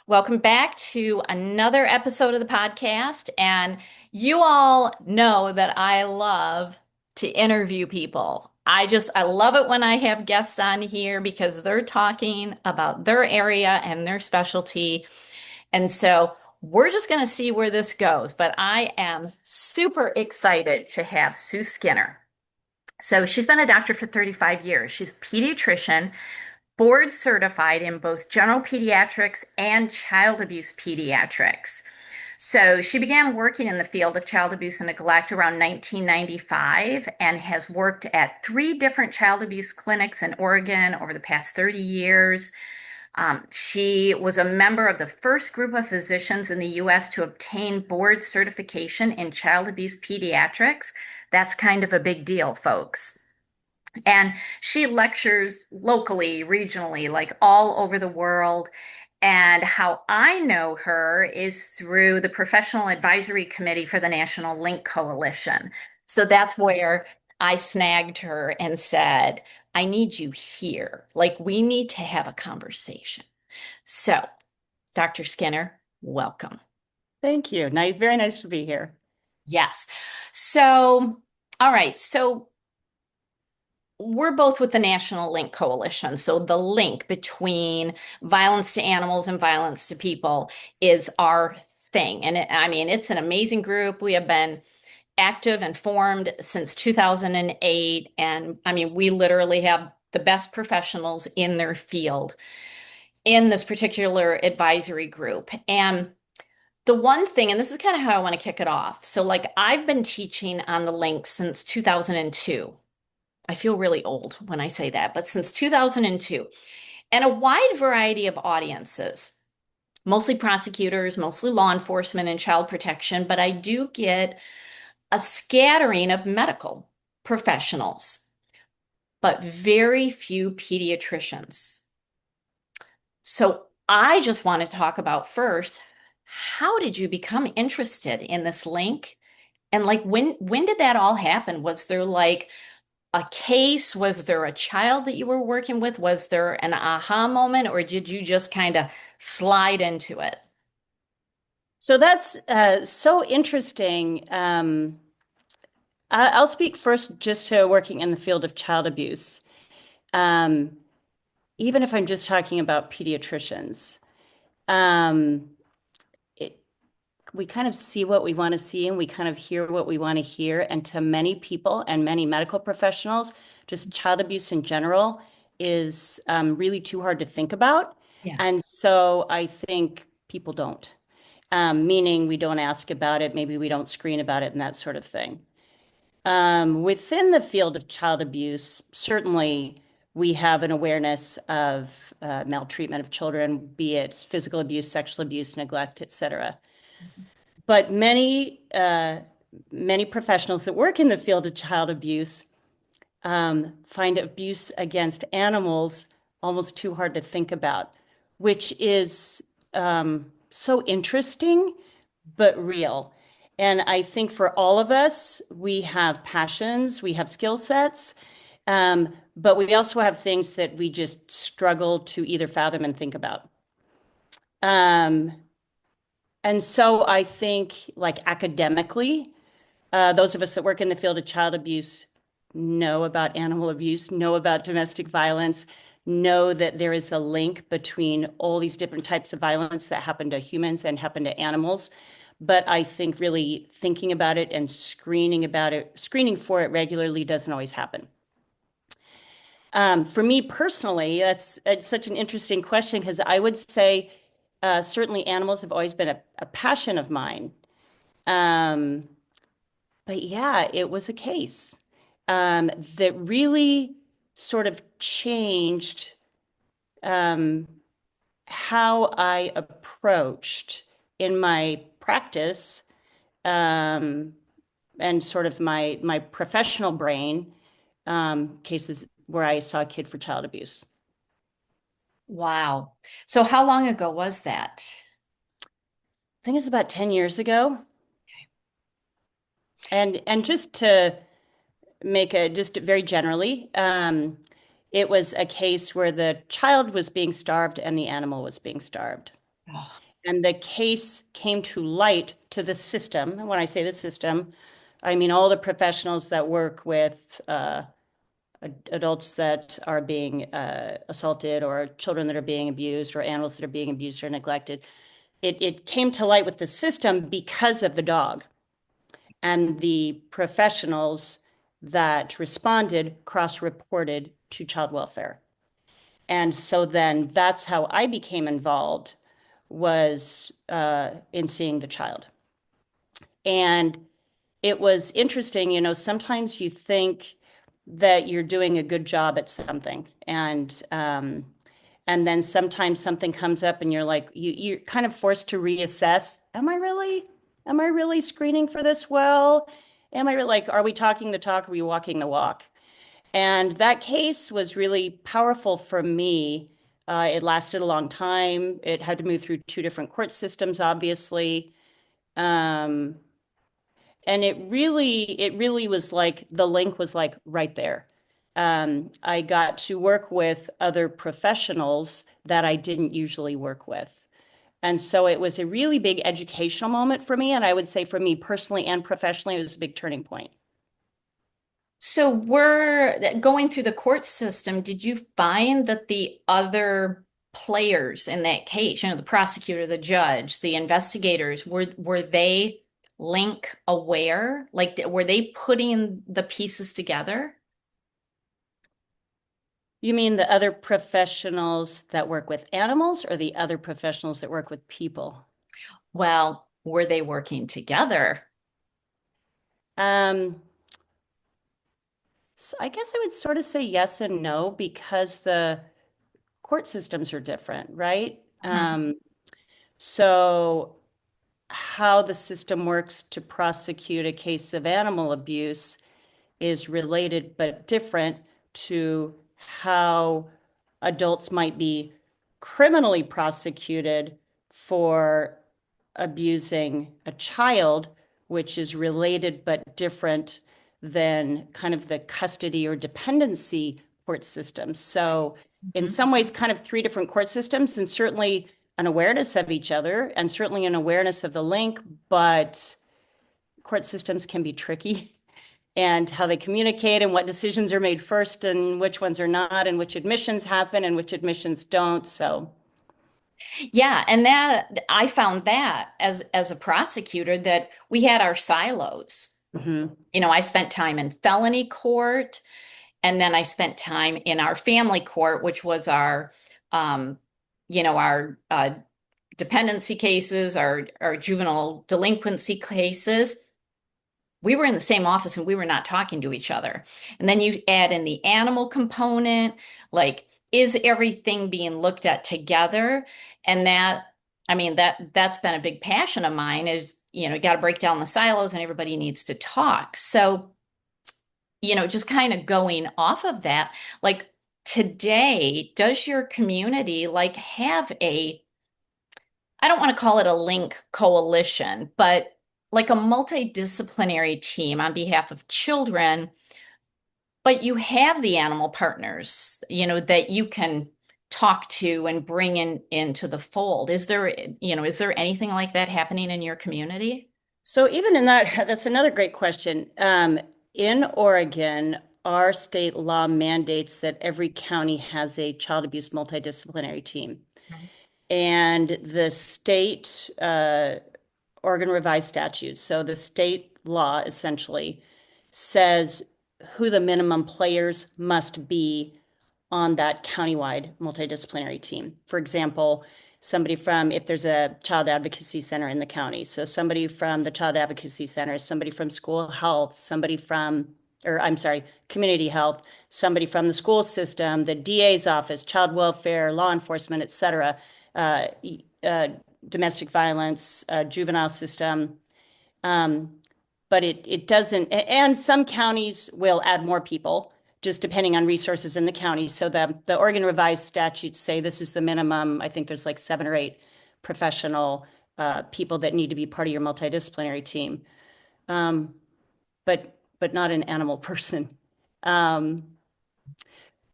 Welcome back to another episode of the podcast. And you all know that I love to interview people. I love it when I have guests on here because they're talking about their area and their specialty. And so we're just going to see where this goes. But I am super excited to have Sue Skinner. So she's been a doctor for 35 years. She's a pediatrician, board certified in both general pediatrics and child abuse pediatrics. So she began working in the field of child abuse and neglect around 1995 and has worked at three different child abuse clinics in Oregon over the past 30 years. She was a member of the first group of physicians in the US to obtain board certification in child abuse pediatrics. That's kind of a big deal, folks. And she lectures locally, regionally, like all over the world. And how I know her is through the Professional Advisory Committee for the National Link Coalition. So that's where I snagged her and said, I need you here. Like, we need to have a conversation. So, Dr. Skinner, welcome. Thank you. Nice, very nice to be here. Yes. So, all right. So, we're both with the National Link Coalition. So the link between violence to animals and violence to people is our thing. And it's an amazing group. We have been active and formed since 2008. And we literally have the best professionals in their field in this particular advisory group. And the one thing, and this is kind of how I want to kick it off. So, like, I've been teaching on the link since 2002. I feel really old when I say that, but since 2002, and a wide variety of audiences, mostly prosecutors, mostly law enforcement and child protection, but I do get a scattering of medical professionals, but very few pediatricians. So I just want to talk about first, how did you become interested in this link? And like when did that all happen? Was there like a case? Was there a child that you were working with? Was there an aha moment, or did you just kind of slide into it? So that's so interesting. I'll speak first just to working in the field of child abuse. Um, Even if I'm just talking about pediatricians, um, it, we kind of see what we want to see and we kind of hear what we want to hear. And to many people and many medical professionals, just child abuse in general is really too hard to think about. Yeah. And so I think people don't, meaning we don't ask about it, maybe we don't screen about it and that sort of thing. Within the field of child abuse, certainly we have an awareness of maltreatment of children, be it physical abuse, sexual abuse, neglect, et cetera. But many professionals that work in the field of child abuse find abuse against animals almost too hard to think about, which is so interesting, but real. And I think for all of us, we have passions, we have skill sets, but we also have things that we just struggle to either fathom and think about. Um, and so I think, like academically, those of us that work in the field of child abuse know about animal abuse, know about domestic violence, know that there is a link between all these different types of violence that happen to humans and happen to animals. But I think really thinking about it and screening for it regularly doesn't always happen. For me personally, that's such an interesting question because I would say certainly animals have always been a passion of mine. Um, but yeah, it was a case that really sort of changed um, how I approached in my practice um, and sort of my professional brain cases where I saw a kid for child abuse. Wow. So how long ago was that? I think it's about 10 years ago. And just to make a just very generally, it was a case where the child was being starved and the animal was being starved. Oh, And the case came to light to the system. And when I say the system, I mean all the professionals that work with adults that are being assaulted, or children that are being abused, or animals that are being abused or neglected. It came to light with the system because of the dog. And the professionals that responded cross-reported to child welfare. And so then that's how I became involved, was in seeing the child. And it was interesting, sometimes you think that you're doing a good job at something, and then sometimes something comes up and you're like, you're kind of forced to reassess. Am I really screening for this well? Am I really, like, are we talking the talk? Are we walking the walk? And that case was really powerful for me. It lasted a long time. It had to move through two different court systems, obviously. Um, and it really was like the link was like right there. I got to work with other professionals that I didn't usually work with. And so it was a really big educational moment for me. And I would say for me personally and professionally, it was a big turning point. so we're going through the court system. Did you find that the other players in that case, the prosecutor, the judge, the investigators, were they link aware? Like, were they putting the pieces together? You mean the other professionals that work with animals, or the other professionals that work with people? Well, were they working together? Um, so I guess I would sort of say yes and no, because the court systems are different, right? Mhm. So how the system works to prosecute a case of animal abuse is related but different to how adults might be criminally prosecuted for abusing a child, which is related but different than kind of the custody or dependency court systems. So, in Mhm. some ways, kind of three different court systems, and certainly an awareness of each other, and certainly an awareness of the link, but court systems can be tricky, and how they communicate and what decisions are made first and which ones are not, and which admissions happen and which admissions don't. So, Yeah, and that I found that as a prosecutor that we had our silos. mhm. I spent time in felony court, and then I spent time in our family court, which was um, our dependency cases, our juvenile delinquency cases. We were in the same office and we were not talking to each other. And then you add in the animal component, like, is everything being looked at together? And that's been a big passion of mine is, got to break down the silos and everybody needs to talk. So, just kind of going off of that, like today, does your community like have I don't want to call it a link coalition, but like a multidisciplinary team on behalf of children, but you have the animal partners, that you can talk to and bring into the fold. Is there anything like that happening in your community? So even in that, that's another great question. In Oregon, our state law mandates that every county has a child abuse multidisciplinary team. And the state Oregon revised statutes, so the state law essentially says who the minimum players must be on that countywide multidisciplinary team. For example, somebody from, if there's a child advocacy center in the county, so somebody from the child advocacy center, somebody from school health, somebody from, or I'm sorry, community health, somebody from the school system, the DA's office, child welfare, law enforcement, et cetera, uh, uh, domestic violence, juvenile system. Um, but it doesn't, and some counties will add more people just depending on resources in the county. So the Oregon revised statutes say this is the minimum. I think there's like 7 or 8 professional people that need to be part of your multidisciplinary team, but not an animal person. Um,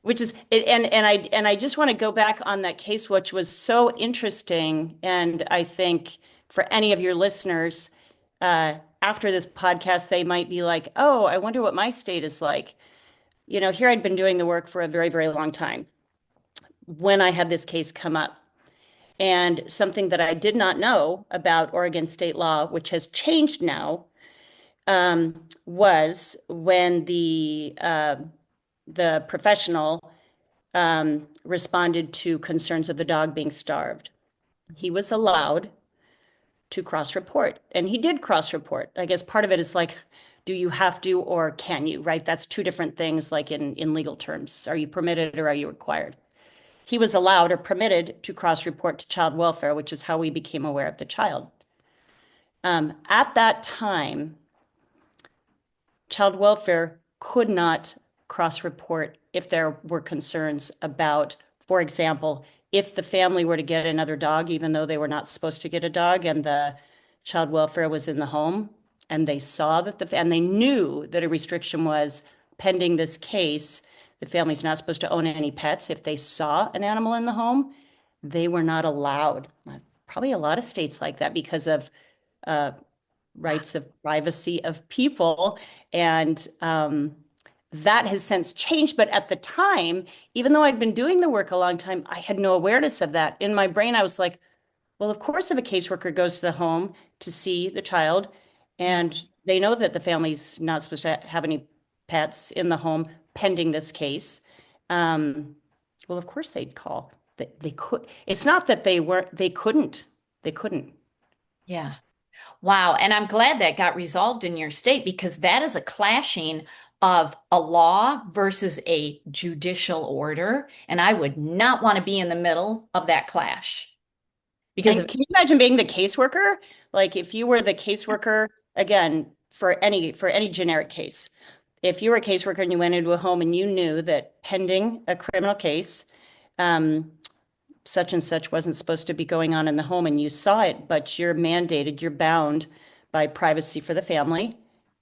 which is it, and I just want to go back on that case, which was so interesting. And I think for any of your listeners, after this podcast, they might be like, "Oh, I wonder what my state is like." Here I'd been doing the work for a very, very long time when I had this case come up. And something that I did not know about Oregon state law, which has changed now, was when the professional responded to concerns of the dog being starved. He was allowed to cross-report, and he did cross-report. I guess part of it is like, do you have to or can you, right? That's two different things, like in legal terms. Are you permitted or are you required? He was allowed or permitted to cross-report to child welfare, which is how we became aware of the child. At that time, child welfare could not cross-report if there were concerns about, for example, if the family were to get another dog, even though they were not supposed to get a dog, and the child welfare was in the home, and they saw that and they knew that a restriction was pending this case, the family's not supposed to own any pets. If they saw an animal in the home, they were not allowed. Probably a lot of states like that because of rights of privacy of people. And that has since changed. But at the time, even though I'd been doing the work a long time, I had no awareness of that. In my brain, I was like, well, of course, if a caseworker goes to the home to see the child and they know that the family's not supposed to have any pets in the home pending this case, well, of course they'd call. They could. It's not that they weren't, they couldn't. They couldn't. Yeah. Wow. And I'm glad that got resolved in your state because that is a clashing of a law versus a judicial order. And I would not want to be in the middle of that clash because And of, can you imagine being the caseworker? Like if you were the caseworker, again, for any generic case, if you were a caseworker and you went into a home and you knew that pending a criminal case, such and such wasn't supposed to be going on in the home and you saw it, but you're mandated, you're bound by privacy for the family,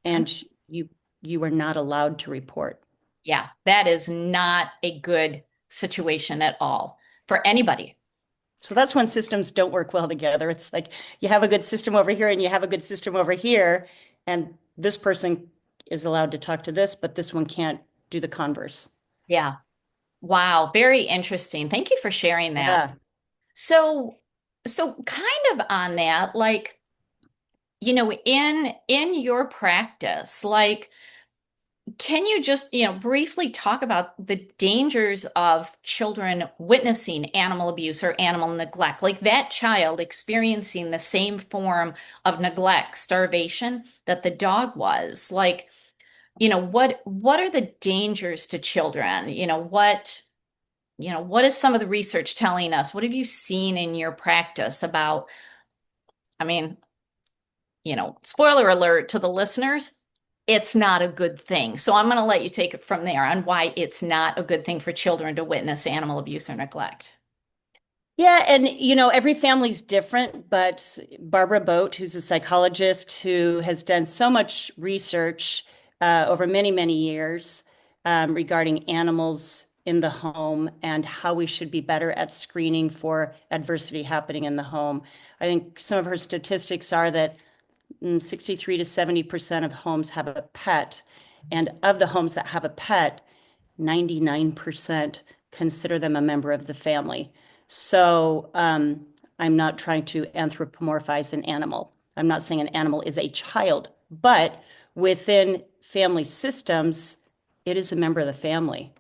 and you were not allowed to report. yeah, that is not a good situation at all for anybody. So that's when systems don't work well together. It's like you have a good system over here and you have a good system over here, and this person is allowed to talk to this, but this one can't do the converse. Yeah. Wow. Very interesting. Thank you for sharing that. Yeah. So, so kind of on that, like, in your practice, like, can you just, briefly talk about the dangers of children witnessing animal abuse or animal neglect, like that child experiencing the same form of neglect, starvation that the dog was? Like, what are the dangers to children? What is some of the research telling us? What have you seen in your practice about, I mean, spoiler alert to the listeners, it's not a good thing. So I'm going to let you take it from there on why it's not a good thing for children to witness animal abuse or neglect. Yeah, and every family's different, but Barbara Boat, who's a psychologist who has done so much research over many, many years regarding animals in the home and how we should be better at screening for adversity happening in the home. I think some of her statistics are that 63 to 70% of homes have a pet, and of the homes that have a pet, 99% consider them a member of the family. So I'm not trying to anthropomorphize an animal. I'm not saying an animal is a child, but within family systems, it is a member of the family.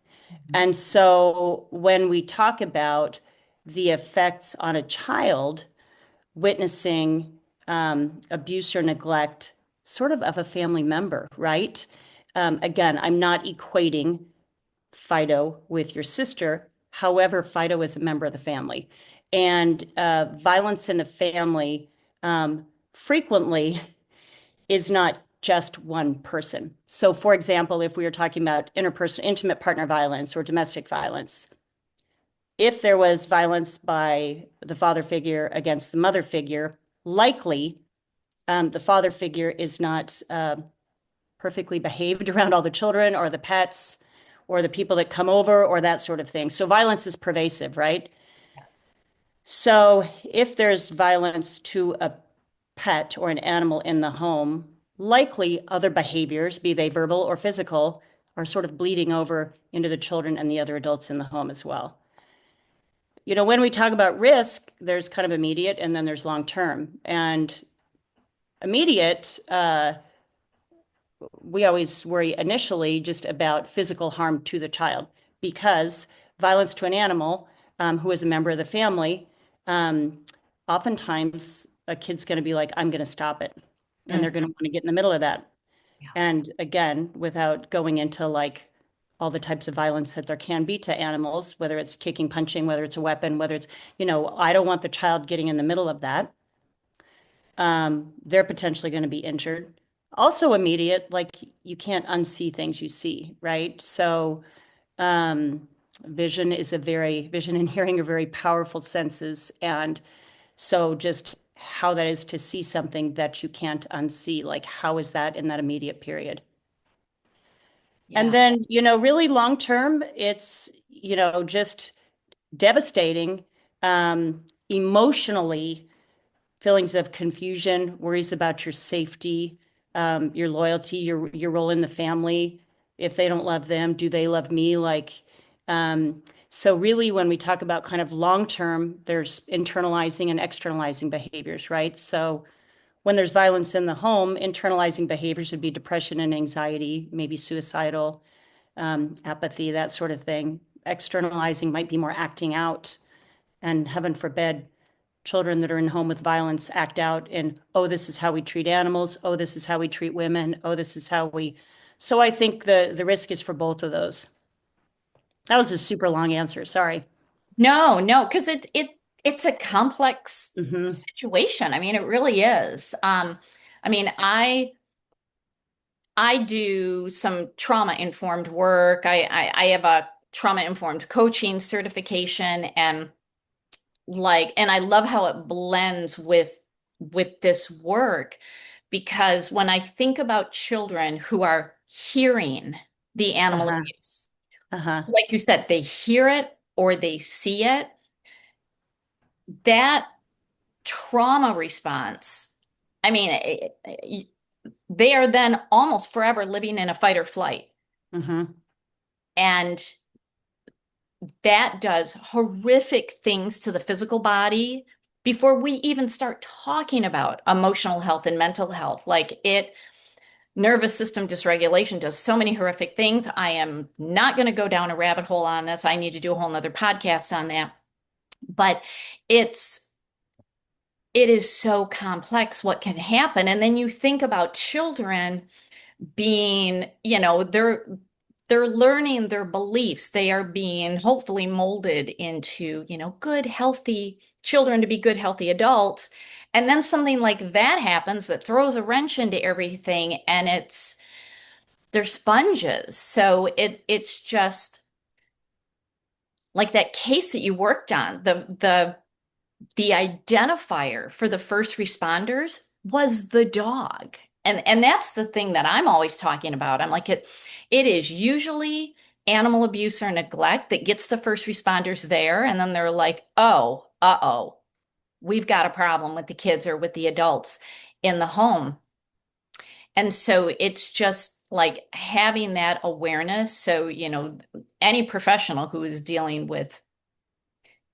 And so when we talk about the effects on a child witnessing abuse or neglect, sort of a family member, right? Again, I'm not equating Fido with your sister. However, Fido is a member of the family. And violence in a family frequently is not just one person. So, for example, if we were talking about interpersonal, intimate partner violence or domestic violence, if there was violence by the father figure against the mother figure, likely the father figure is not perfectly behaved around all the children or the pets, or the people that come over or that sort of thing. So violence is pervasive, right? So if there's violence to a pet or an animal in the home, likely other behaviors, be they verbal or physical, are sort of bleeding over into the children and the other adults in the home as well. You know, when we talk about risk, there's kind of immediate and then there's long term. And immediate, we always worry initially just about physical harm to the child because violence to an animal who is a member of the family, oftentimes a kid's going to be like, I'm going to stop it. And they're going to want to get in the middle of that. Yeah. And again, without going into like all the types of violence that there can be to animals, whether it's kicking, punching, whether it's a weapon, whether it's, you know, I don't want the child getting in the middle of that. They're potentially going to be injured. Also immediate, like you can't unsee things you see, right? So vision and hearing are very powerful senses. And so just how that is to see something that you can't unsee, like how is that in that immediate period? And Yeah. then, you know, really long term, it's, you know, just devastating, emotionally, feelings of confusion, worries about your safety, your loyalty, your role in the family. If they don't love them, do they love me? Like, so really, when we talk about kind of long term, there's internalizing and externalizing behaviors, right? So when there's violence in the home, internalizing behaviors would be depression and anxiety, maybe suicidal, apathy, that sort of thing. Externalizing might be more acting out, and heaven forbid, children that are in home with violence act out in, oh, this is how we treat animals. Oh, this is how we treat women. Oh, this is how we. So I think the risk is for both of those. That was a super long answer. Sorry. No, no, because it's a complex Hmm. situation. I mean, it really is. I mean, I do some trauma-informed work. I have a trauma-informed coaching certification and and I love how it blends with this work because when I think about children who are hearing the animal Uh-huh. abuse, Uh-huh. like you said, they hear it or they see it, that trauma response, I mean, they are then almost forever living in a fight or flight. Hmm. And that does horrific things to the physical body before we even start talking about emotional health and mental health. Nervous system dysregulation does so many horrific things. I am not going to go down a rabbit hole on this. I need to do a whole nother podcast on that. But it's it is so complex what can happen. And then you think about children being, they're learning their beliefs. They are being hopefully molded into, good, healthy children to be good, healthy adults. And then something like that happens that throws a wrench into everything and they're sponges. So it's just like that case that you worked on, the identifier for the first responders was the dog. And that's the thing that I'm always talking about. I'm like it is usually animal abuse or neglect that gets the first responders there and then they're like, "Oh, uh-oh. We've got a problem with the kids or with the adults in the home." And so it's just like having that awareness. So, any professional who is dealing with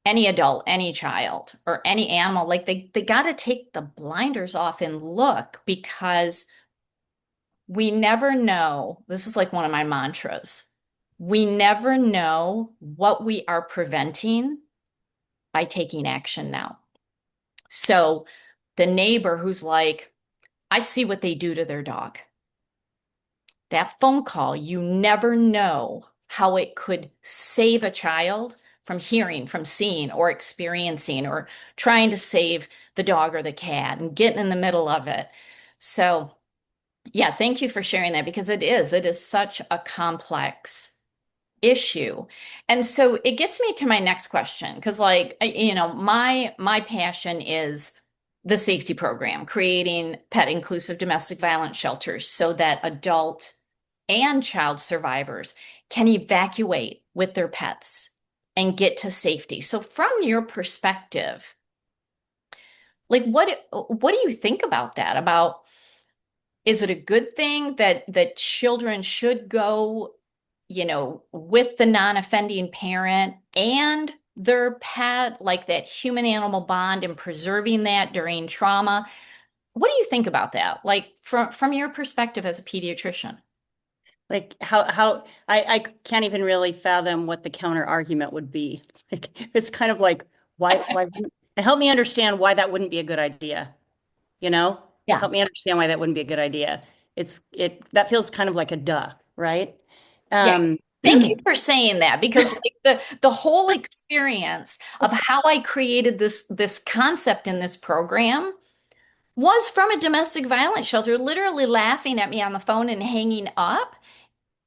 any adult, any child, or any animal, like they got to take the blinders off and look because we never know. This is like one of my mantras. We never know what we are preventing by taking action now. So the neighbor who's like, I see what they do to their dog. That phone call, you never know how it could save a child from hearing, from seeing, or experiencing, or trying to save the dog or the cat and getting in the middle of it. So, yeah, thank you for sharing that because it is such a complex issue. And so it gets me to my next question because my passion is the SAFeTy program, creating pet inclusive domestic violence shelters so that adult and child survivors can evacuate with their pets and get to safety. So from your perspective, like what do you think about that? About is it a good thing that children should go, with the non-offending parent and their pet, like that human animal bond and preserving that during trauma? What do you think about that? Like from your perspective as a pediatrician? Like how I can't even really fathom what the counter argument would be. Like, it's kind of like why and help me understand why that wouldn't be a good idea, you know? Yeah. Help me understand why that wouldn't be a good idea. It that feels kind of like a duh, right? Yeah. Um Thank you for saying that because like the whole experience of how I created this concept in this program was from a domestic violence shelter, literally laughing at me on the phone and hanging up.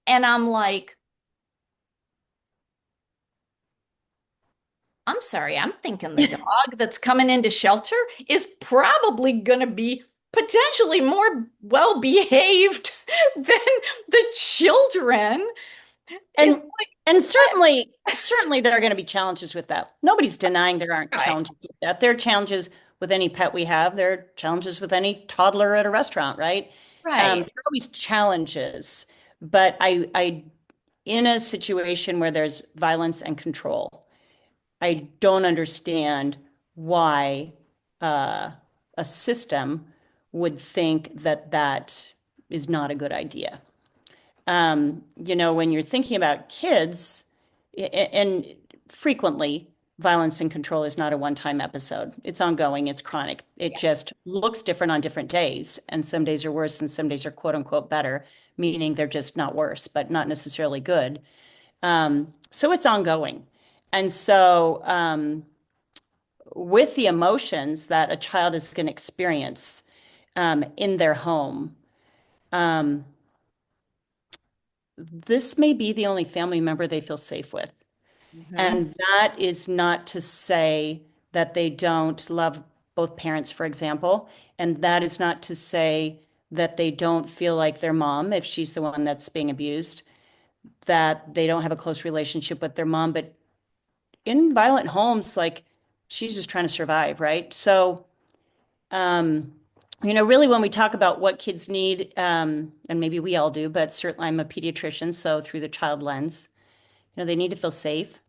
And I'm like, I'm sorry, I'm thinking the dog that's coming into shelter is probably going to be potentially more well behaved than the children. It's And like, and what? certainly there are going to be challenges with that. Nobody's denying there aren't Right. challenges with that. There are challenges with any pet we have. There are challenges with any toddler at a restaurant, right? Right. There are always challenges, but in a situation where there's violence and control, I don't understand why uh, a system would think that that is not a good idea. When you're thinking about kids, and frequently, violence and control is not a one-time episode. It's ongoing, it's chronic. It just looks different on different days. And some days are worse and some days are quote unquote better, meaning they're just not worse, but not necessarily good. So it's ongoing. And so, with the emotions that a child is going to experience in their home, um, this may be the only family member they feel safe with. Mhm. And that is not to say that they don't love both parents, for example. And that is not to say that they don't feel like their mom, if she's the one that's being abused, that they don't have a close relationship with their mom. But in violent homes, like she's just trying to survive, right? So, um, really when we talk about what kids need, and maybe we all do, but certainly I'm a pediatrician, so through the child lens, they need to feel safe.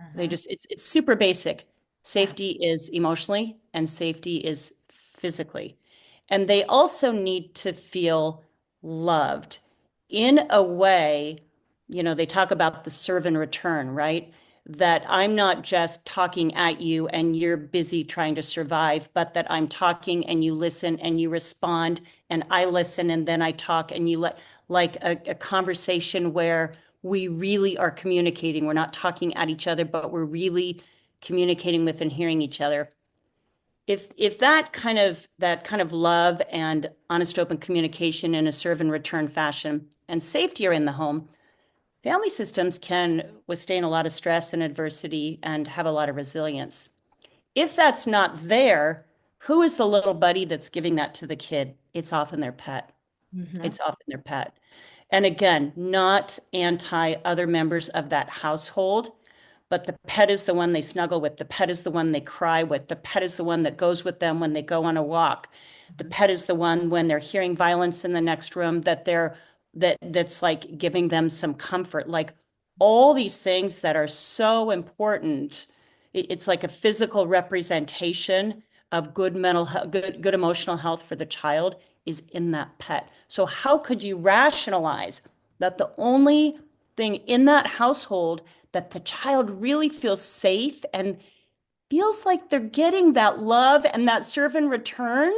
Mhm. It's super basic. Yeah. Safety is emotionally and safety is physically. And they also need to feel loved in a way, they talk about the serve and return, right? That I'm not just talking at you and you're busy trying to survive, but that I'm talking and you listen and you respond and I listen and then I talk and you let like a conversation where we really are communicating. We're not talking at each other, but we're really communicating with and hearing each other. If that kind of love and honest open communication in a serve and return fashion and safety are in the home, family systems can withstand a lot of stress and adversity and have a lot of resilience. If that's not there, who is the little buddy that's giving that to the kid? It's often their pet. Mhm. It's often their pet. And again, not anti other members of that household, but the pet is the one they snuggle with. The pet is the one they cry with. The pet is the one that goes with them when they go on a walk. The Mhm. pet is the one when they're hearing violence in the next room that's like giving them some comfort. Like all these things that are so important. It's like a physical representation of good mental health, good emotional health for the child is in that pet. So how could you rationalize that the only thing in that household that the child really feels safe and feels like they're getting that love and that serve in return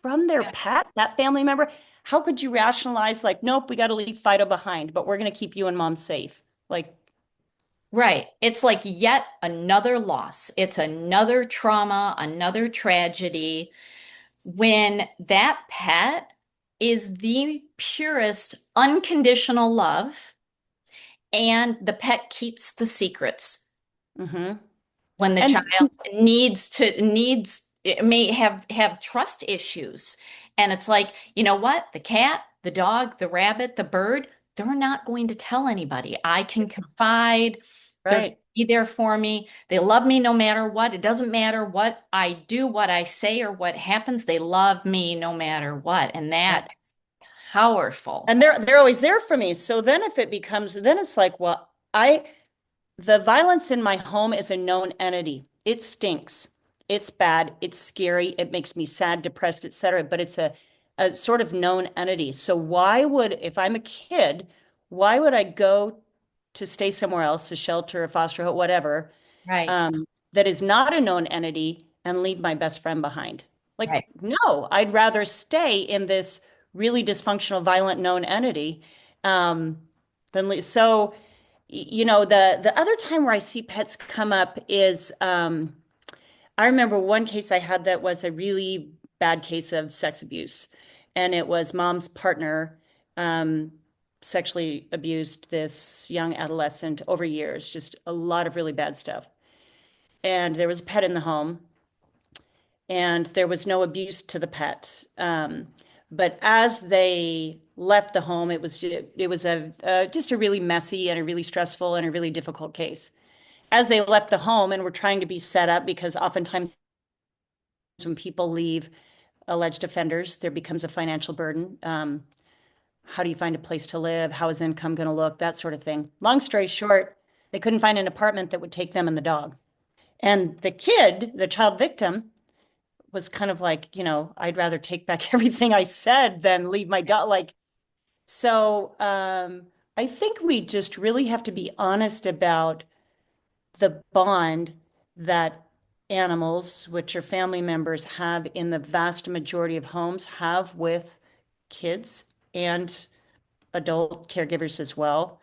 from their Yeah. pet, that family member? How could you rationalize like, nope, we got to leave Fido behind, but we're going to keep you and mom safe? Like, Right. It's like yet another loss. It's another trauma, another tragedy when that pet is the purest unconditional love and the pet keeps the secrets mm-hmm. when the child And needs it may have trust issues. And it's like, you know what? The cat, the dog, the rabbit, the bird, they're not going to tell anybody. I can confide. They're going to Right. be there for me. They love me no matter what. It doesn't matter what I do, what I say, or what happens. They love me no matter what. And Yeah. that is powerful. And they're always there for me. So then if it becomes, then it's like, well, the violence in my home is a known entity. It stinks. It's bad. It's scary. It makes me sad, depressed, etc. But it's a sort of known entity. So why would, if I'm a kid, why would I go to stay somewhere else, a shelter, a foster home, whatever, Right. that is not a known entity and leave my best friend behind? Like, Right. no, I'd rather stay in this really dysfunctional, violent known entity um, so the other time where I see pets come up is I remember one case I had that was a really bad case of sex abuse, and it was mom's partner um, sexually abused this young adolescent over years, just a lot of really bad stuff. And there was a pet in the home, and there was no abuse to the pet. But as they left the home, it was just a really messy and a really stressful and a really difficult case. As they left the home and were trying to be set up, because oftentimes when people leave alleged offenders, there becomes a financial burden. How do you find a place to live? How is income going to look? That sort of thing. Long story short, they couldn't find an apartment that would take them and the dog. And the kid, the child victim, was kind of like, I'd rather take back everything I said than leave my dog. I think we just really have to be honest about the bond that animals, which are family members, have in the vast majority of homes, have with kids and adult caregivers as well,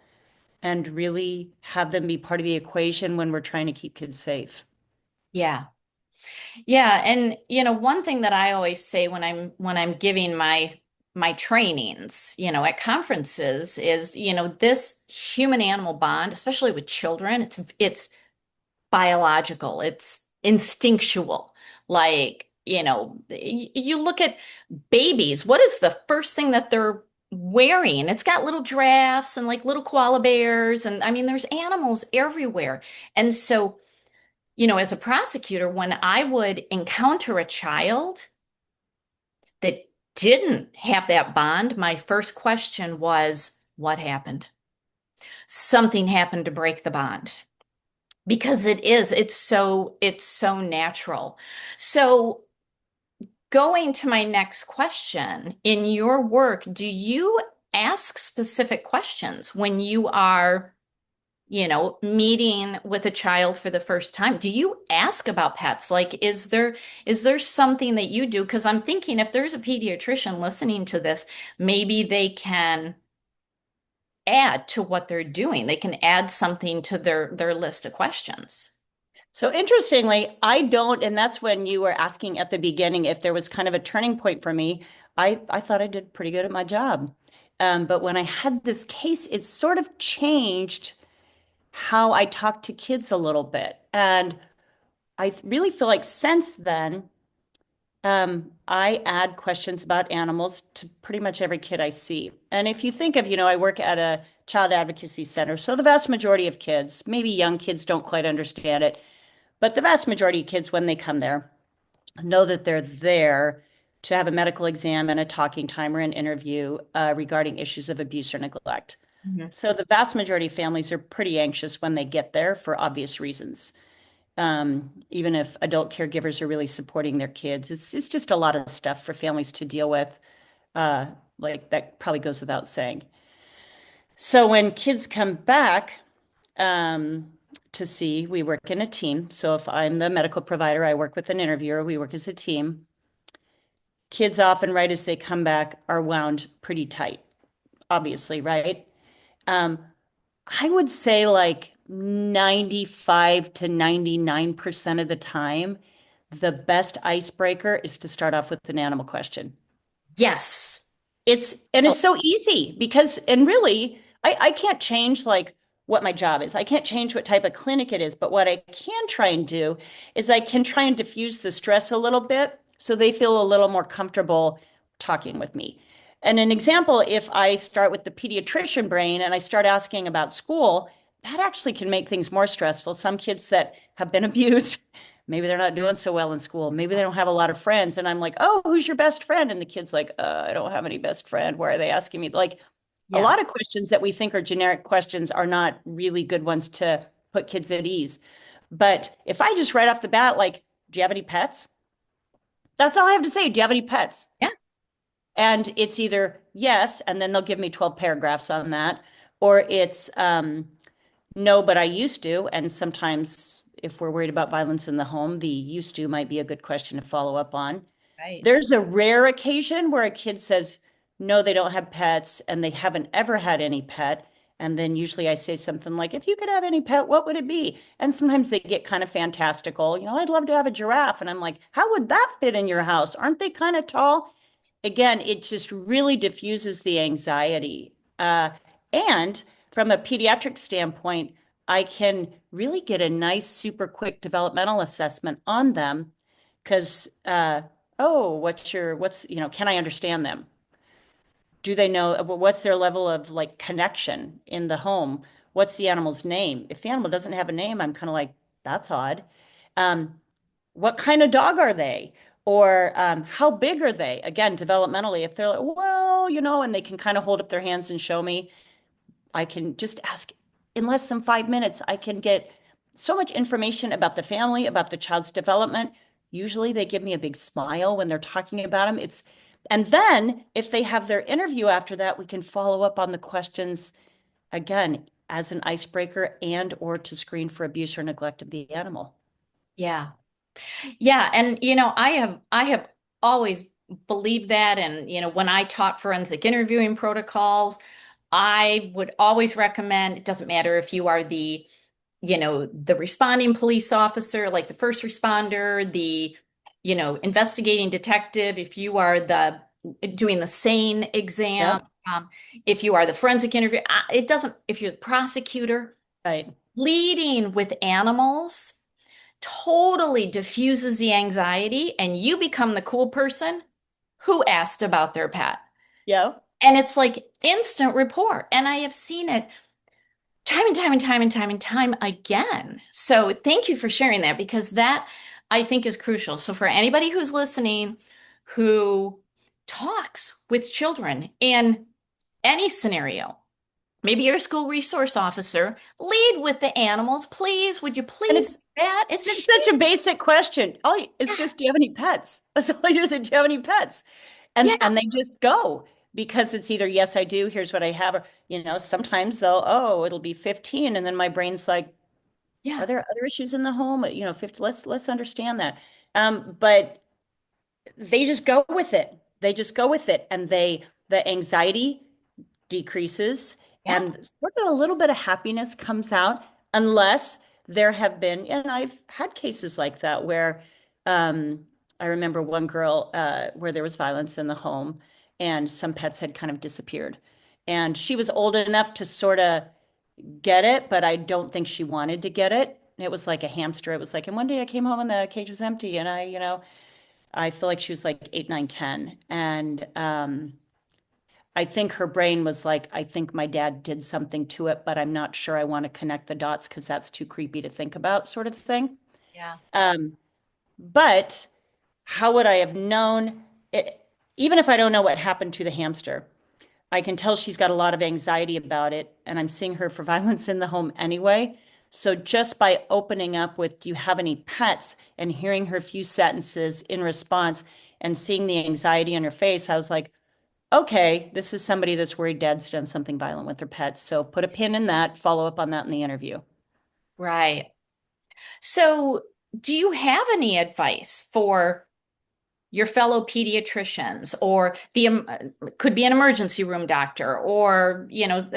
and really have them be part of the equation when we're trying to keep kids safe. Yeah. Yeah, and one thing that I always say when I'm giving my trainings, at conferences is, this human animal bond, especially with children, it's biological, it's instinctual. Like, you look at babies, what is the first thing that they're wearing? It's got little giraffes and like little koala bears, and I mean, there's animals everywhere. And so as a prosecutor, when I would encounter a child that didn't have that bond, my first question was, what happened? Something happened to break the bond. Because it's so natural. So going to my next question, in your work, do you ask specific questions when you are meeting with a child for the first time? Do you ask about pets? Like, is there something that you do? Because I'm thinking if there's a pediatrician listening to this, maybe they can add to what they're doing. They can add something to their list of questions. So interestingly, I don't, and that's when you were asking at the beginning if there was kind of a turning point for me. I thought I did pretty good at my job. But when I had this case, it sort of changed how I talk to kids a little bit. And I really feel like since then, I add questions about animals to pretty much every kid I see. And if you think of, I work at a child advocacy center. So the vast majority of kids, maybe young kids don't quite understand it, but the vast majority of kids, when they come there, know that they're there to have a medical exam and a talking time or an interview regarding issues of abuse or neglect. Mhm. So the vast majority of families are pretty anxious when they get there for obvious reasons. Even if adult caregivers are really supporting their kids, it's just a lot of stuff for families to deal with. Uh, like that probably goes without saying. So when kids come back to see, we work in a team. So if I'm the medical provider, I work with an interviewer, we work as a team. Kids often, right as they come back, are wound pretty tight, obviously, right? Um, I would say like 95 to 99% of the time, the best icebreaker is to start off with an animal question. Yes. It's so easy because, and really, I can't change like what my job is. I can't change what type of clinic it is, but what I can try and do is I can try and diffuse the stress a little bit so they feel a little more comfortable talking with me. And an example, if I start with the pediatrician brain and I start asking about school, that actually can make things more stressful. Some kids that have been abused, maybe they're not doing so well in school. Maybe they don't have a lot of friends. And I'm like, oh, who's your best friend? And the kid's like, I don't have any best friend. Why are they asking me? Like a Yeah. lot of questions that we think are generic questions are not really good ones to put kids at ease. But if I just right off the bat, like, do you have any pets? That's all I have to say. Do you have any pets? Yeah. And it's either yes, and then they'll give me 12 paragraphs on that, or it's no, but I used to. And sometimes, if we're worried about violence in the home, the used to might be a good question to follow up on. Right. There's a rare occasion where a kid says, no, they don't have pets and they haven't ever had any pet. And then usually I say something like, if you could have any pet, what would it be? And sometimes they get kind of fantastical. I'd love to have a giraffe. And I'm like, how would that fit in your house? Aren't they kind of tall? Again, it just really diffuses the anxiety. And from a pediatric standpoint, I can really get a nice, super quick developmental assessment on them because, oh, can I understand them? Do they know what's their level of like connection in the home? What's the animal's name? If the animal doesn't have a name, I'm kind of like, that's odd. Um, what kind of dog are they? Or how big are they? Again, developmentally, if they're like, well, and they can kind of hold up their hands and show me, I can just ask in less than 5 minutes. I can get so much information about the family, about the child's development. Usually they give me a big smile when they're talking about them. And then if they have their interview after that, we can follow up on the questions again as an icebreaker and or to screen for abuse or neglect of the animal. Yeah. Yeah, and I have always believed that, and when I taught forensic interviewing protocols, I would always recommend, it doesn't matter if you are the responding police officer, like the first responder, the investigating detective, if you are the doing the SANE exam, Yep. if you are the forensic interview, it doesn't, if you're the prosecutor, Right. leading with animals totally diffuses the anxiety and you become the cool person who asked about their pet. Yeah. And it's like instant rapport. And I have seen it time and time and time and time and time again. So thank you for sharing that because that I think is crucial. So for anybody who's listening who talks with children in any scenario, maybe you're a school resource officer, lead with the animals, please. Would you And please do that? It's it's huge. such a basic question. It's just, do you have any pets? That's all you say. Do you have any pets? Yeah, And they just go because it's either yes, I do. Here's what I have. Or, sometimes it'll be 15, and then my brain's like, yeah, are there other issues in the home? 50. Let's understand that. But they just go with it. They just go with it, and the anxiety decreases yeah, and sort of a little bit of happiness comes out unless there have been, and I've had cases like that where I remember one girl where there was violence in the home and some pets had kind of disappeared. And she was old enough to sort of get it, but I don't think she wanted to get it. It was like a hamster. It was like, and one day I came home and the cage was empty. And I feel like she was like 8, 9, 10. And I think her brain was like, I think my dad did something to it, but I'm not sure I want to connect the dots because that's too creepy to think about, sort of thing. yeah. Um, but how would I have known it, even if I don't know what happened to the hamster? I can tell she's got a lot of anxiety about it, and I'm seeing her for violence in the home anyway. So just by opening up with, do you have any pets? And hearing her few sentences in response and seeing the anxiety on her face, I was like, okay, this is somebody that's worried dad's done something violent with their pets. So put a pin in that, follow up on that in the interview. Right. So, do you have any advice for your fellow pediatricians or could be an emergency room doctor or,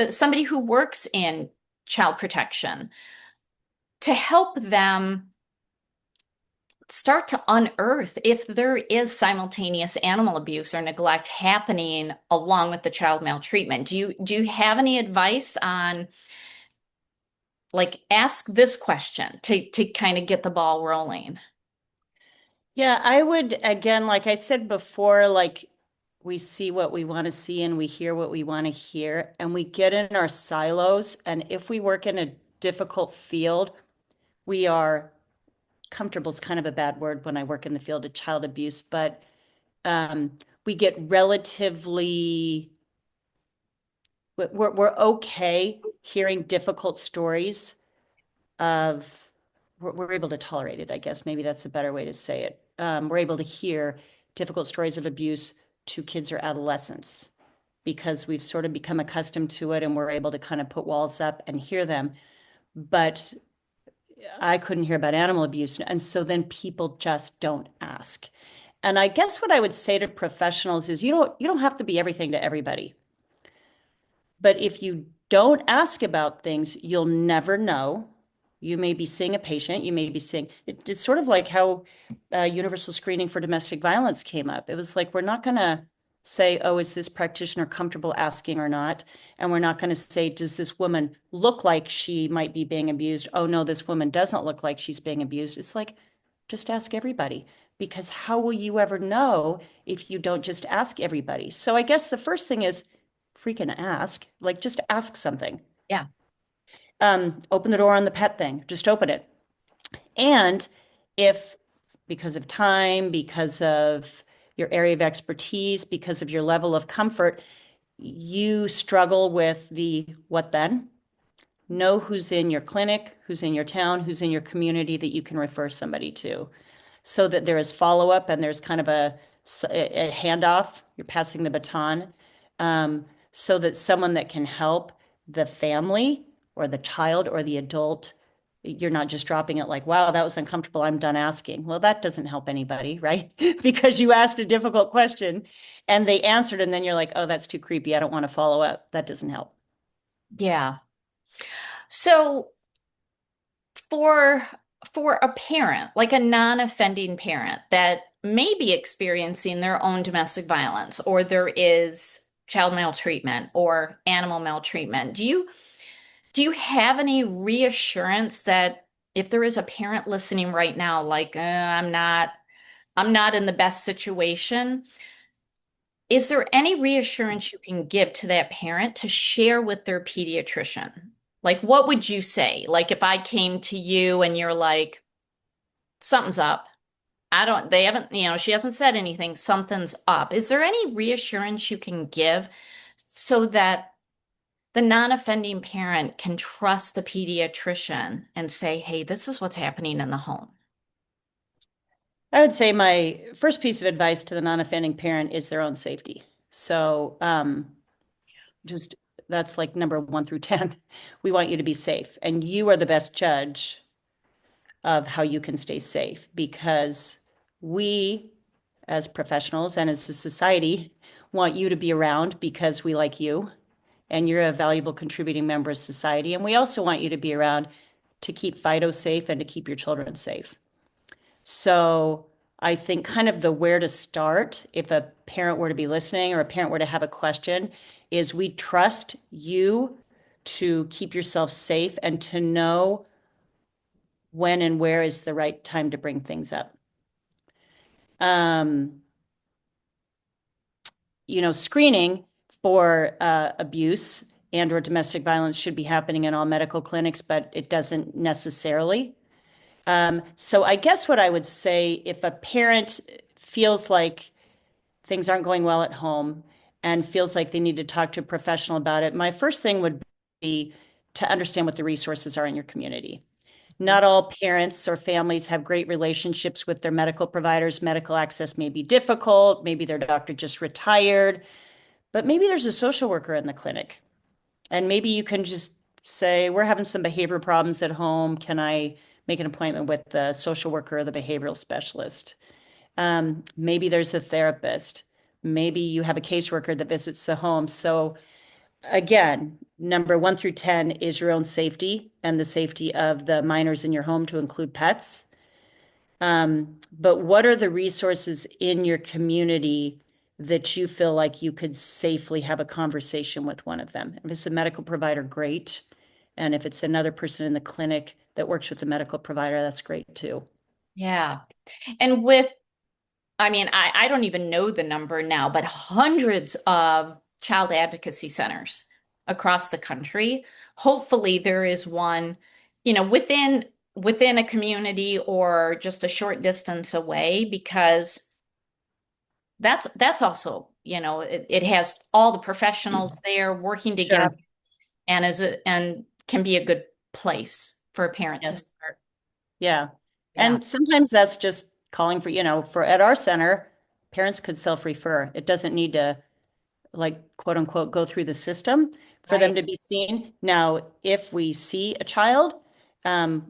somebody who works in child protection to help them start to unearth if there is simultaneous animal abuse or neglect happening along with the child maltreatment? Do you have any advice on like ask this question to kind of get the ball rolling? Yeah, I would, again, like I said before, like we see what we want to see and we hear what we want to hear, and we get in our silos. And if we work in a difficult field, we are comfortable is kind of a bad word when I work in the field of child abuse, but we get relatively, we're okay hearing difficult stories of, we're able to tolerate it, I guess. Maybe that's a better way to say it. We're able to hear difficult stories of abuse to kids or adolescents because we've sort of become accustomed to it and we're able to kind of put walls up and hear them. But I couldn't hear about animal abuse. And so then people just don't ask. And I guess what I would say to professionals is you don't have to be everything to everybody. But if you don't ask about things, you'll never know. You may be seeing a patient, you may be seeing, it's sort of like how universal screening for domestic violence came up. It was like, we're not going to say, oh, is this practitioner comfortable asking or not? And we're not going to say, does this woman look like she might be being abused? Oh, no, this woman doesn't look like she's being abused. It's like, just ask everybody, because how will you ever know if you don't just ask everybody? So I guess the first thing is freaking ask, like just ask something. Yeah. Open the door on the pet thing, just open it. And if, because of time, because of your area of expertise, because of your level of comfort, you struggle with the what then, know who's in your clinic, who's in your town, who's in your community that you can refer somebody to, so that there is follow-up and there's kind of a handoff. You're passing the baton, so that someone that can help the family or the child or the adult, you're not just dropping it like, wow, that was uncomfortable, I'm done asking. Well, that doesn't help anybody, right? Because you asked a difficult question and they answered, and then you're like, oh, that's too creepy, I don't want to follow up. That doesn't help. Yeah. So for for a parent, like a non-offending parent that may be experiencing their own domestic violence, or there is child maltreatment or animal maltreatment, do you have any reassurance that if there is a parent listening right now, like, I'm not in the best situation, is there any reassurance you can give to that parent to share with their pediatrician? Like, what would you say? Like, if I came to you and you're like, something's up. They haven't, she hasn't said anything, something's up. Is there any reassurance you can give so that the non-offending parent can trust the pediatrician and say, hey, this is what's happening in the home? I would say my first piece of advice to the non-offending parent is their own safety. So just that's like number 1 through 10. We want you to be safe, and you are the best judge of how you can stay safe, because we, as professionals and as a society, want you to be around because we like you and you're a valuable contributing member of society. And we also want you to be around to keep Fido safe and to keep your children safe. So I think kind of the where to start, if a parent were to be listening or a parent were to have a question, is we trust you to keep yourself safe and to know when and where is the right time to bring things up. Screening for abuse and or domestic violence should be happening in all medical clinics, but it doesn't necessarily. So I guess what I would say, if a parent feels like things aren't going well at home and feels like they need to talk to a professional about it, my first thing would be to understand what the resources are in your community. Not all parents or families have great relationships with their medical providers. Medical access may be difficult. Maybe their doctor just retired, but maybe there's a social worker in the clinic. And maybe you can just say, we're having some behavior problems at home. Can I make an appointment with the social worker or the behavioral specialist? Maybe there's a therapist. Maybe you have a caseworker that visits the home. So again, number 1 through 10 is your own safety and the safety of the minors in your home, to include pets. But what are the resources in your community that you feel like you could safely have a conversation with one of them? If it's a medical provider, great. And if it's another person in the clinic that works with the medical provider, that's great too. Yeah. And with I mean, I don't even know the number now, but hundreds of child advocacy centers across the country. Hopefully there is one, within a community or just a short distance away, because that's also, it has all the professionals there working together Sure. and can be a good place for a parent to Yes. start. Yeah. Yeah. And sometimes that's just calling for, for at our center, parents could self-refer. It doesn't need to like quote unquote go through the system for them Right. to be seen. Now, if we see a child,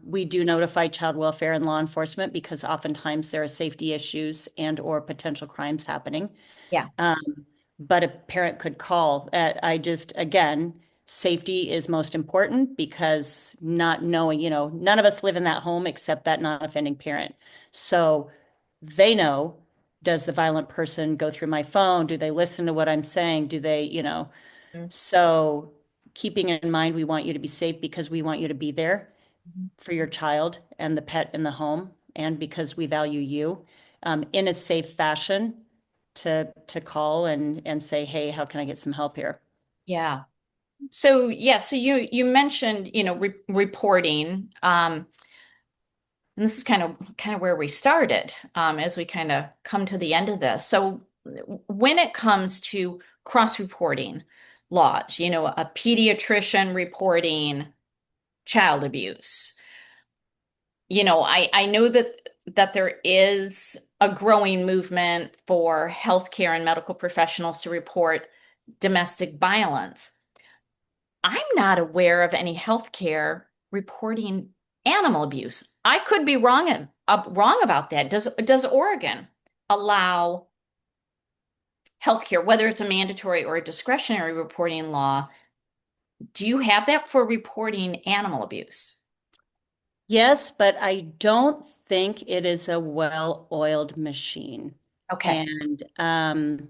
we do notify child welfare and law enforcement because oftentimes there are safety issues and or potential crimes happening. Yeah. But a parent could call. Again, safety is most important because not knowing, none of us live in that home except that non-offending parent. So they know, does the violent person go through my phone? Do they listen to what I'm saying? Do they, so keeping in mind, we want you to be safe because we want you to be there Mhm. for your child and the pet in the home, and because we value you in a safe fashion to call and say, hey, how can I get some help here? Yeah. So yeah, so you mentioned, reporting, and this is kind of where we started, as we kind of come to the end of this. So when it comes to cross-reporting laws, a pediatrician reporting child abuse, I know that there is a growing movement for healthcare and medical professionals to report domestic violence. I'm not aware of any healthcare reporting animal abuse. I could be wrong about that. Does Oregon allow healthcare, whether it's a mandatory or a discretionary reporting law? Do you have that for reporting animal abuse? Yes, but I don't think it is a well-oiled machine. Okay. And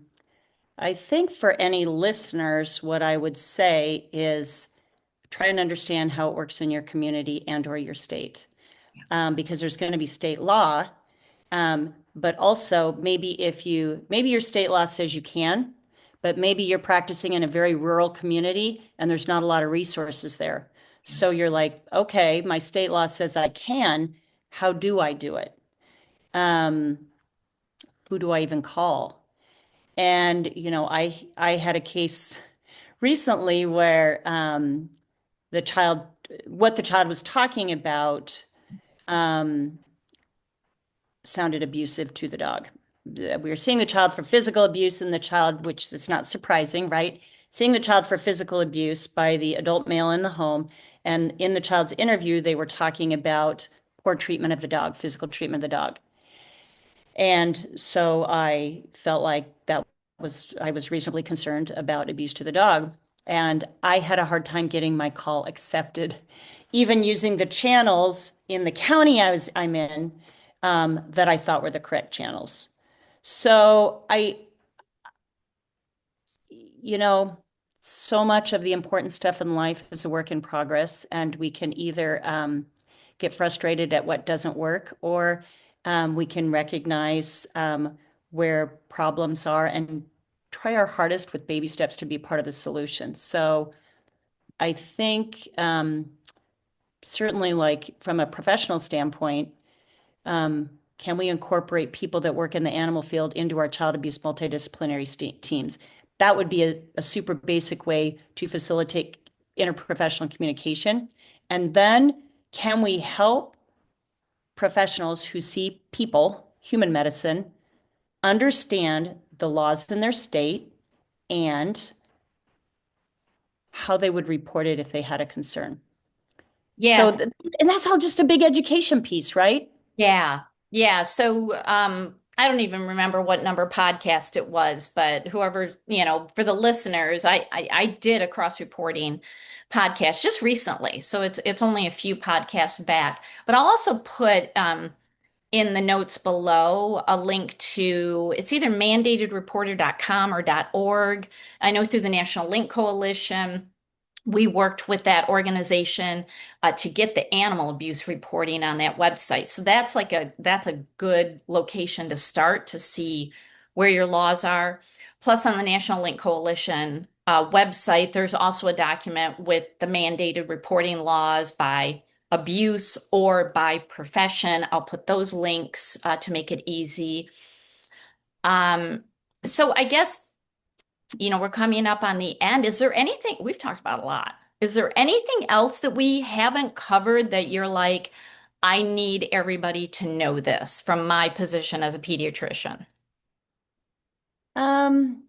I think for any listeners, what I would say is try and understand how it works in your community and or your state, because there's going to be state law. But also maybe your state law says you can, but maybe you're practicing in a very rural community and there's not a lot of resources there. So you're like, okay, my state law says I can. How do I do it? Um, who do I even call? And, I had a case recently where the child, what the child was talking about, um, sounded abusive to the dog. We were seeing the child for physical abuse and the child, which is not surprising, right? Seeing the child for physical abuse by the adult male in the home. And in the child's interview, they were talking about poor treatment of the dog, physical treatment of the dog. And so I felt like I was reasonably concerned about abuse to the dog. And I had a hard time getting my call accepted, even using the channels in the county I'm in, that I thought were the correct channels. So you know, so much of the important stuff in life is a work in progress, and we can either get frustrated at what doesn't work, or we can recognize where problems are and try our hardest with baby steps to be part of the solution. So I think certainly, like from a professional standpoint, can we incorporate people that work in the animal field into our child abuse multidisciplinary teams? That would be a super basic way to facilitate interprofessional communication. And then can we help professionals who see people, human medicine, understand the laws in their state and how they would report it if they had a concern? Yeah. So, and that's all just a big education piece, right? Yeah. Yeah. So, I don't even remember what number podcast it was, but whoever, for the listeners, I did a cross reporting podcast just recently. So it's only a few podcasts back, but I'll also put, in the notes below a link to, it's either mandatedreporter.com or .org. I know through the National Link Coalition, we worked with that organization to get the animal abuse reporting on that website. So that's a good location to start to see where your laws are. Plus, on the National Link Coalition website, there's also a document with the mandated reporting laws by abuse or by profession. I'll put those links to make it easy. Um, so I guess we're coming up on the end. Is there anything we've talked about a lot? Is there anything else that we haven't covered that you're like, I need everybody to know this from my position as a pediatrician? Um,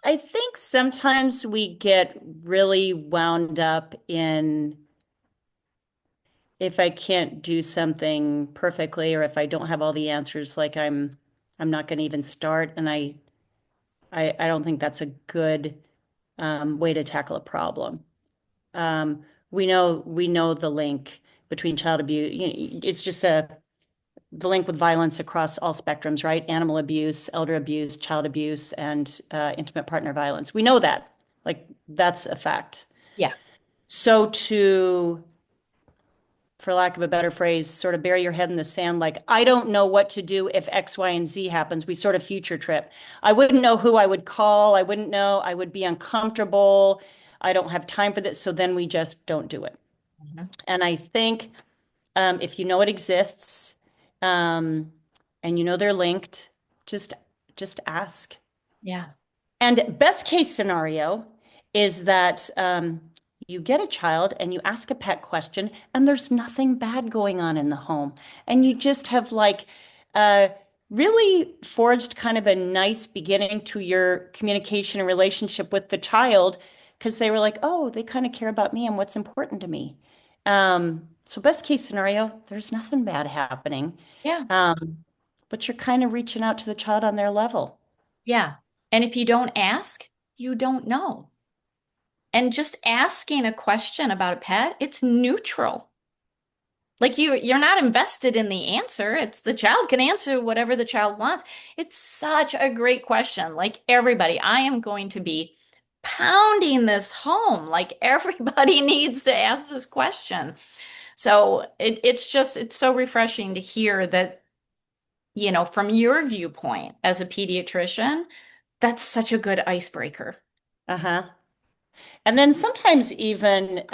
I think sometimes we get really wound up in if I can't do something perfectly or if I don't have all the answers, like I'm not going to even start. And I don't think that's a good way to tackle a problem. We know the link between child abuse. It's just the link with violence across all spectrums, right? Animal abuse, elder abuse, child abuse, and intimate partner violence. We know that. Like, that's a fact. Yeah. So to, for lack of a better phrase, sort of bury your head in the sand, like, I don't know what to do if X, Y, and Z happens. We sort of future trip. I wouldn't know who I would call. I wouldn't know. I would be uncomfortable. I don't have time for this. So then we just don't do it. Mhm. And I think if you know it exists, um, and you know they're linked, just just ask. Yeah. And best case scenario is that you get a child and you ask a pet question, and there's nothing bad going on in the home, and you just have like uh, really forged kind of a nice beginning to your communication and relationship with the child because they were like, oh, they kind of care about me and what's important to me. So best case scenario, there's nothing bad happening. Yeah. Um, but you're kind of reaching out to the child on their level. Yeah. And if you don't ask, you don't know. And just asking a question about a pet, it's neutral. Like you're not invested in the answer. It's the child can answer whatever the child wants. It's such a great question. Like everybody, I am going to be pounding this home. Like everybody needs to ask this question. So it's so refreshing to hear that, from your viewpoint as a pediatrician, that's such a good icebreaker. Uh-huh. And then sometimes even,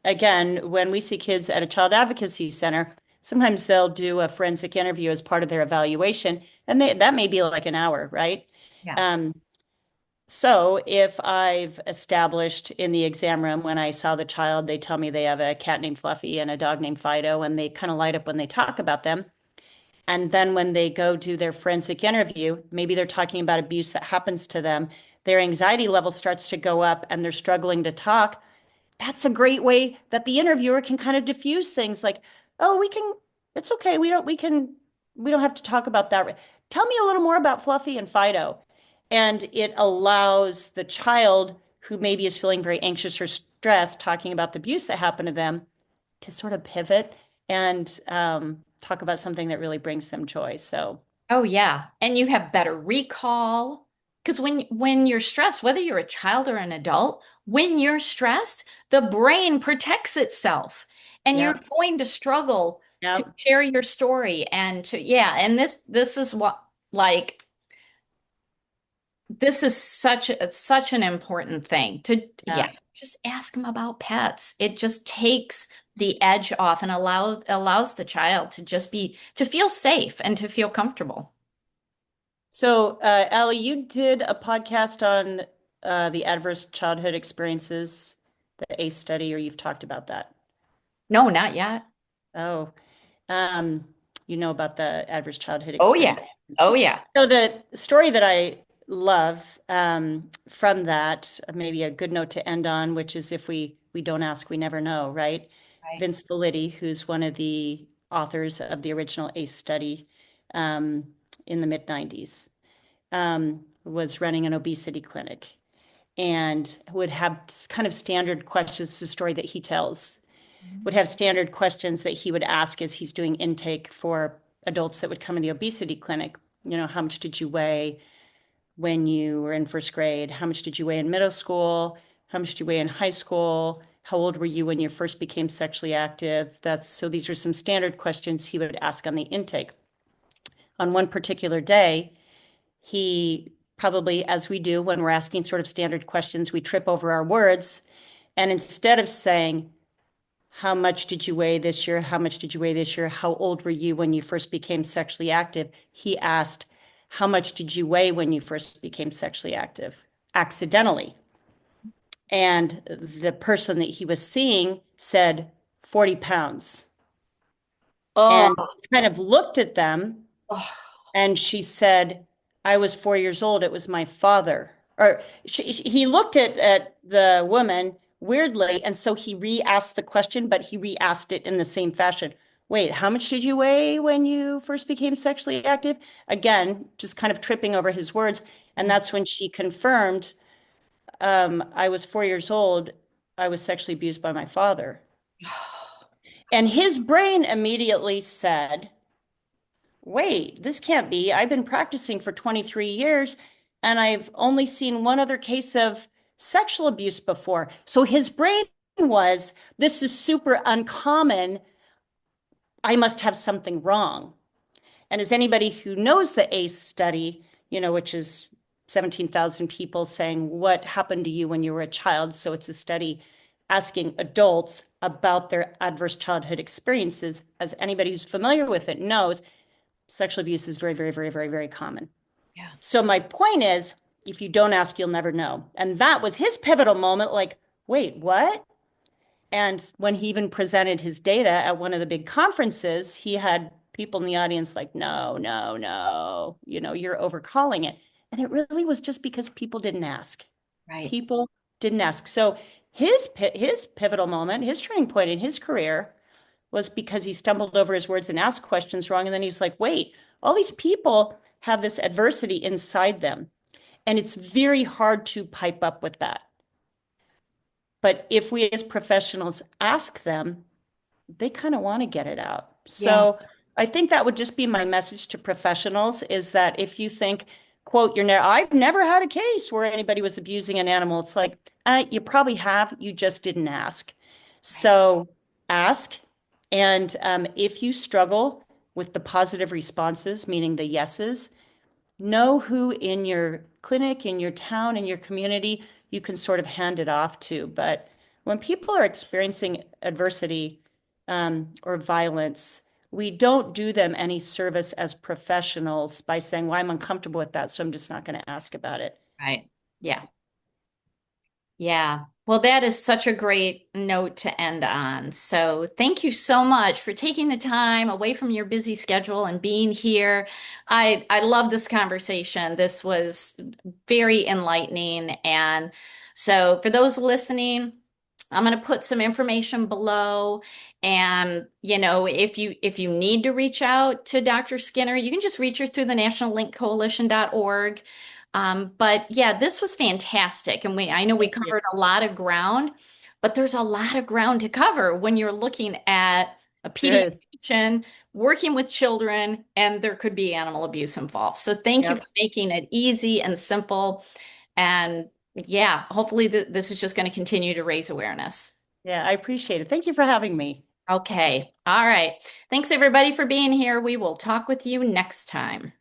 again, when we see kids at a child advocacy center, sometimes they'll do a forensic interview as part of their evaluation, and that may be like an hour, right? Yeah. Um, so if I've established in the exam room when I saw the child, they tell me they have a cat named Fluffy and a dog named Fido, and they kind of light up when they talk about them. And then when they go do their forensic interview, maybe they're talking about abuse that happens to them, their anxiety level starts to go up and they're struggling to talk. That's a great way that the interviewer can kind of diffuse things like, oh, it's okay. We don't have to talk about that. Tell me a little more about Fluffy and Fido. And it allows the child who maybe is feeling very anxious or stressed talking about the abuse that happened to them to sort of pivot and talk about something that really brings them joy. So, Oh yeah. And you have better recall. Because when you're stressed, whether you're a child or an adult, when you're stressed, the brain protects itself. And yeah, you're going to struggle yeah. to share your story and to yeah, and this is what like this is such an important thing to Yeah. yeah, just ask them about pets. It just takes the edge off and allows the child to just be to feel safe and to feel comfortable. So, Allie, you did a podcast on the adverse childhood experiences, the ACE study, or you've talked about that. No, not yet. Oh, um, you know about the adverse childhood Oh yeah. experience. Oh yeah. So the story that I love from that, maybe a good note to end on, which is if we don't ask, we never know, right? Right. Vince Felitti, who's one of the authors of the original ACE study um, in the mid 90s, was running an obesity clinic and would have kind of standard questions. The story that he tells Mhm. would have standard questions that he would ask as he's doing intake for adults that would come in the obesity clinic. You know, how much did you weigh when you were in first grade? How much did you weigh in middle school? how much did you weigh in high school? How old were you when you first became sexually active? So these are some standard questions he would ask on the intake. On one particular day, he probably, as we do when we're asking sort of standard questions, we trip over our words. And instead of saying, how much did you weigh this year? How much did you weigh this year? How old were you when you first became sexually active? He asked, how much did you weigh when you first became sexually active? Accidentally. And the person that he was seeing said 40 pounds. Oh, And kind of looked at them, oh, and she said, I was 4 years old. It was my father. Or he looked at the woman weirdly. And so he re-asked the question, but he re-asked it in the same fashion. Wait, how much did you weigh when you first became sexually active? Again, just kind of tripping over his words. And that's when she confirmed, I was 4 years old. I was sexually abused by my father. And his brain immediately said, wait, this can't be. I've been practicing for 23 years and I've only seen one other case of sexual abuse before. So his brain was, this is super uncommon. I must have something wrong. And as anybody who knows the ACE study, which is 17,000 people saying, what happened to you when you were a child? So it's a study asking adults about their adverse childhood experiences. As anybody who's familiar with it knows, sexual abuse is very, very, very, very, very common. yeah, So my point is, if you don't ask, you'll never know. And that was his pivotal moment, like, wait, what? And when he even presented his data at one of the big conferences, he had people in the audience like, no, no, no, you're overcalling it. And it really was just because people didn't ask. right, People didn't ask. So his pivotal moment, his turning point in his career was because he stumbled over his words and asked questions wrong. And then he's like, wait, all these people have this adversity inside them. And it's very hard to pipe up with that. But if we as professionals ask them, they kind of want to get it out. yeah, So I think that would just be my message to professionals is that if you think, quote, I've never had a case where anybody was abusing an animal. It's like, you probably have, you just didn't ask. right, So ask. And if you struggle with the positive responses, meaning the yeses, know who in your clinic, in your town, in your community, you can sort of hand it off to. But when people are experiencing adversity or violence, we don't do them any service as professionals by saying, well, I'm uncomfortable with that, so I'm just not going to ask about it. right. Yeah. Yeah. Well, that is such a great note to end on. So thank you so much for taking the time away from your busy schedule and being here. I love this conversation. This was very enlightening. And so for those listening, I'm going to put some information below. And, if you need to reach out to Dr. Skinner, you can just reach her through the nationallinkcoalition.org. But yeah, this was fantastic. And I know we Thank you. covered a lot of ground, but there's a lot of ground to cover when you're looking at a There is. pediatrician working with children, and there could be animal abuse involved. So thank you Yep. for making it easy and simple. And yeah, hopefully this is just going to continue to raise awareness. Yeah, I appreciate it. Thank you for having me. Okay. All right. Thanks everybody for being here. We will talk with you next time.